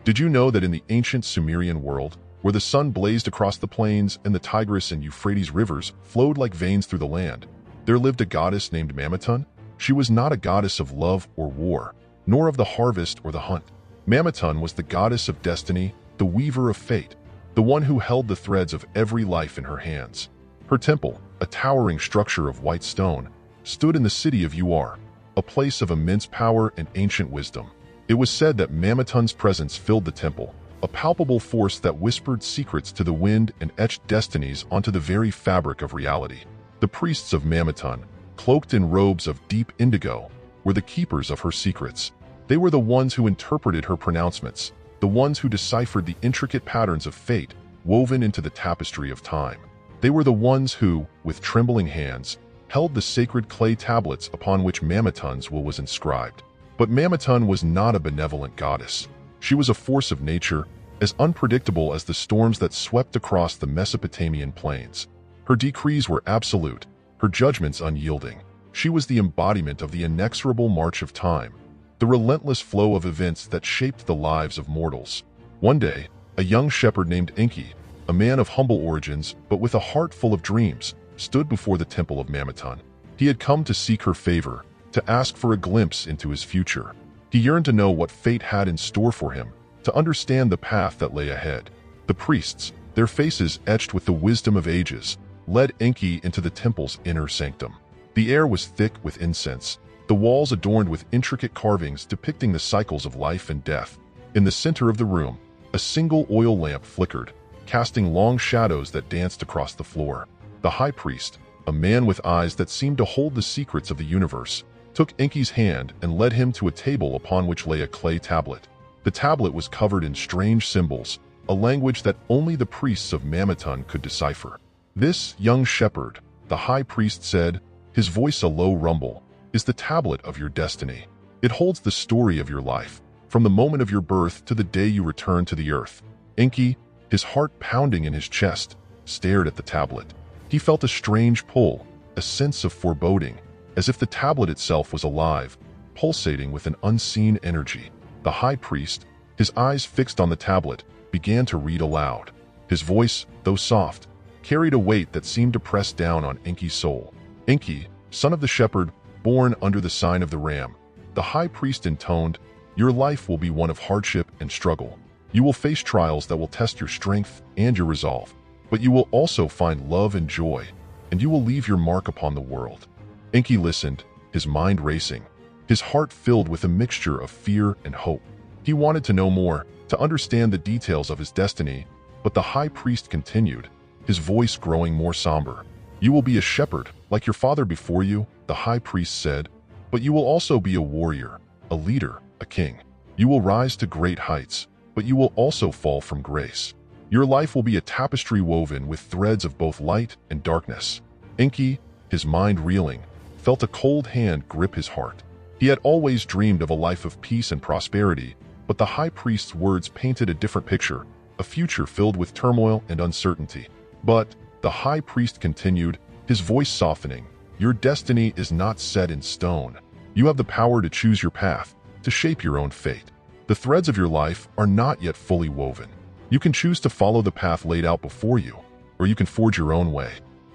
Did you know that in the ancient Sumerian world, where the sun blazed across the plains and the Tigris and Euphrates rivers flowed like veins through the land, there lived a goddess named Mammetun? She was not a goddess of love or war, nor of the harvest or the hunt. Mammetun was the goddess of destiny, the weaver of fate, the one who held the threads of every life in her hands. Her temple, a towering structure of white stone, stood in the city of Uar, a place of immense power and ancient wisdom. It was said that Mammetun's presence filled the temple, a palpable force that whispered secrets to the wind and etched destinies onto the very fabric of reality. The priests of Mammetun, cloaked in robes of deep indigo, were the keepers of her secrets. They were the ones who interpreted her pronouncements, the ones who deciphered the intricate patterns of fate woven into the tapestry of time. They were the ones who, with trembling hands, held the sacred clay tablets upon which Mammetun's will was inscribed. But Mammetun was not a benevolent goddess. She was a force of nature, as unpredictable as the storms that swept across the Mesopotamian plains. Her decrees were absolute, her judgments unyielding. She was the embodiment of the inexorable march of time, the relentless flow of events that shaped the lives of mortals. One day, a young shepherd named Enki, a man of humble origins but with a heart full of dreams, stood before the temple of Mammetun. He had come to seek her favor, to ask for a glimpse into his future. He yearned to know what fate had in store for him, to understand the path that lay ahead. The priests, their faces etched with the wisdom of ages, led Enki into the temple's inner sanctum. The air was thick with incense, the walls adorned with intricate carvings depicting the cycles of life and death. In the center of the room, a single oil lamp flickered, casting long shadows that danced across the floor. The high priest, a man with eyes that seemed to hold the secrets of the universe, took Enki's hand and led him to a table upon which lay a clay tablet. The tablet was covered in strange symbols, a language that only the priests of Mammetun could decipher. "This, young shepherd," the high priest said, his voice a low rumble, "is the tablet of your destiny. It holds the story of your life, from the moment of your birth to the day you return to the earth." Enki, his heart pounding in his chest, stared at the tablet. He felt a strange pull, a sense of foreboding, as if the tablet itself was alive, pulsating with an unseen energy. The high priest, his eyes fixed on the tablet, began to read aloud. His voice, though soft, carried a weight that seemed to press down on Enki's soul. "Enki, son of the shepherd, born under the sign of the ram," the high priest intoned, "your life will be one of hardship and struggle. You will face trials that will test your strength and your resolve, but you will also find love and joy, and you will leave your mark upon the world." Enki listened, his mind racing, his heart filled with a mixture of fear and hope. He wanted to know more, to understand the details of his destiny, but the high priest continued, his voice growing more somber. "You will be a shepherd, like your father before you," the high priest said, "but you will also be a warrior, a leader, a king. You will rise to great heights, but you will also fall from grace. Your life will be a tapestry woven with threads of both light and darkness." Enki, his mind reeling, felt a cold hand grip his heart. He had always dreamed of a life of peace and prosperity, but the high priest's words painted a different picture, a future filled with turmoil and uncertainty. "But," the high priest continued, his voice softening, "your destiny is not set in stone. You have the power to choose your path, to shape your own fate. The threads of your life are not yet fully woven. You can choose to follow the path laid out before you, or you can forge your own way."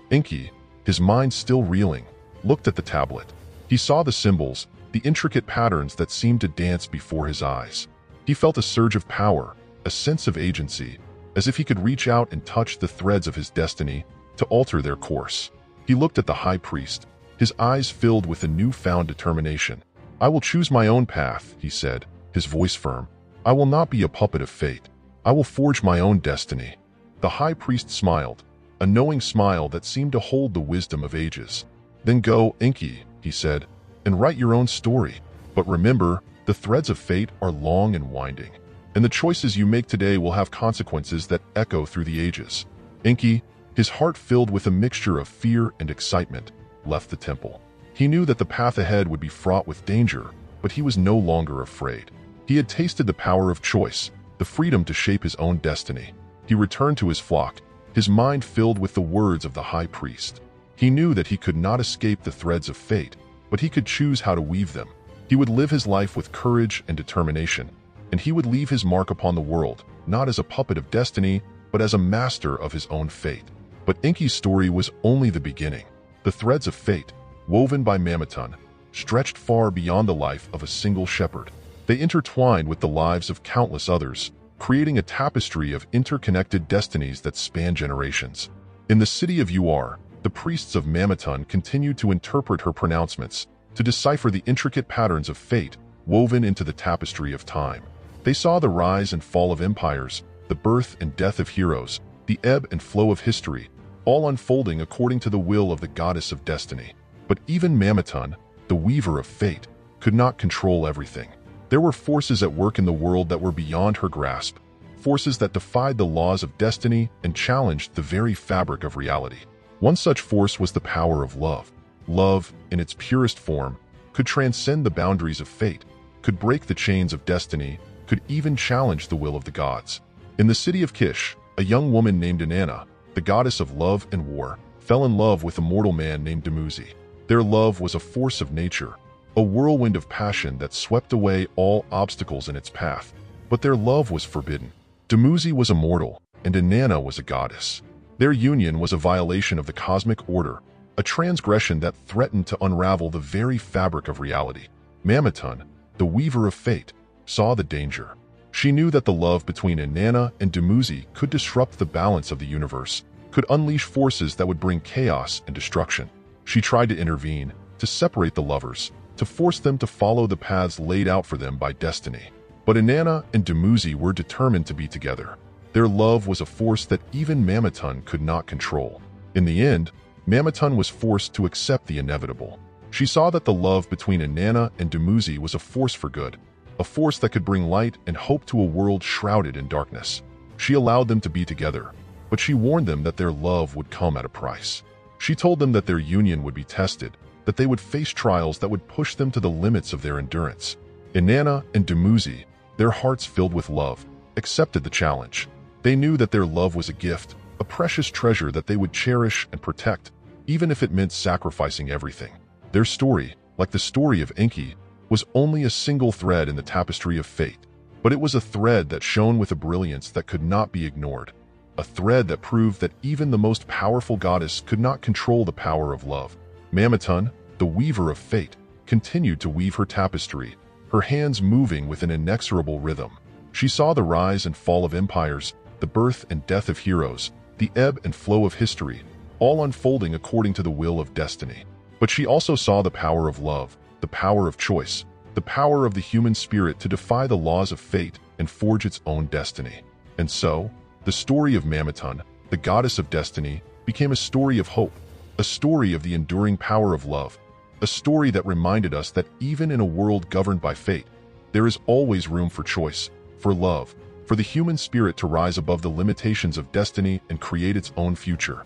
Enki, his mind still reeling, looked at the tablet. He saw the symbols, the intricate patterns that seemed to dance before his eyes. He felt a surge of power, a sense of agency, as if he could reach out and touch the threads of his destiny to alter their course. He looked at the high priest, his eyes filled with a newfound determination. "I will choose my own path," he said, his voice firm. "I will not be a puppet of fate. I will forge my own destiny." The high priest smiled, a knowing smile that seemed to hold the wisdom of ages. "Then go, Enki," he said, "and write your own story. But remember, the threads of fate are long and winding, and the choices you make today will have consequences that echo through the ages." Enki, his heart filled with a mixture of fear and excitement, left the temple. He knew that the path ahead would be fraught with danger, but he was no longer afraid. He had tasted the power of choice, the freedom to shape his own destiny. He returned to his flock, his mind filled with the words of the high priest. He knew that he could not escape the threads of fate, but he could choose how to weave them. He would live his life with courage and determination, and he would leave his mark upon the world, not as a puppet of destiny, but as a master of his own fate. But Enki's story was only the beginning. The threads of fate, woven by Mammetun, stretched far beyond the life of a single shepherd. They intertwined with the lives of countless others, creating a tapestry of interconnected destinies that span generations. In the city of Ur, the priests of Mammetun continued to interpret her pronouncements, to decipher the intricate patterns of fate woven into the tapestry of time. They saw the rise and fall of empires, the birth and death of heroes, the ebb and flow of history, all unfolding according to the will of the goddess of destiny. But even Mammetun, the weaver of fate, could not control everything. There were forces at work in the world that were beyond her grasp, forces that defied the laws of destiny and challenged the very fabric of reality. One such force was the power of love. Love, in its purest form, could transcend the boundaries of fate, could break the chains of destiny, could even challenge the will of the gods. In the city of Kish, a young woman named Inanna, the goddess of love and war, fell in love with a mortal man named Dumuzi. Their love was a force of nature, a whirlwind of passion that swept away all obstacles in its path. But their love was forbidden. Dumuzi was a mortal, and Inanna was a goddess. Their union was a violation of the cosmic order, a transgression that threatened to unravel the very fabric of reality. Mammetun, the weaver of fate, saw the danger. She knew that the love between Inanna and Dumuzi could disrupt the balance of the universe, could unleash forces that would bring chaos and destruction. She tried to intervene, to separate the lovers, to force them to follow the paths laid out for them by destiny. But Inanna and Dumuzi were determined to be together. Their love was a force that even Mammetun could not control. In the end, Mammetun was forced to accept the inevitable. She saw that the love between Inanna and Dumuzi was a force for good, a force that could bring light and hope to a world shrouded in darkness. She allowed them to be together, but she warned them that their love would come at a price. She told them that their union would be tested, that they would face trials that would push them to the limits of their endurance. Inanna and Dumuzi, their hearts filled with love, accepted the challenge. They knew that their love was a gift, a precious treasure that they would cherish and protect, even if it meant sacrificing everything. Their story, like the story of Enki, was only a single thread in the tapestry of fate, but it was a thread that shone with a brilliance that could not be ignored, a thread that proved that even the most powerful goddess could not control the power of love. Mammetun, the weaver of fate, continued to weave her tapestry, her hands moving with an inexorable rhythm. She saw the rise and fall of empires, the birth and death of heroes, the ebb and flow of history, all unfolding according to the will of destiny. But she also saw the power of love, the power of choice, the power of the human spirit to defy the laws of fate and forge its own destiny. And so, the story of Mammetun, the goddess of destiny, became a story of hope, a story of the enduring power of love, a story that reminded us that even in a world governed by fate, there is always room for choice, for love, for the human spirit to rise above the limitations of destiny and create its own future.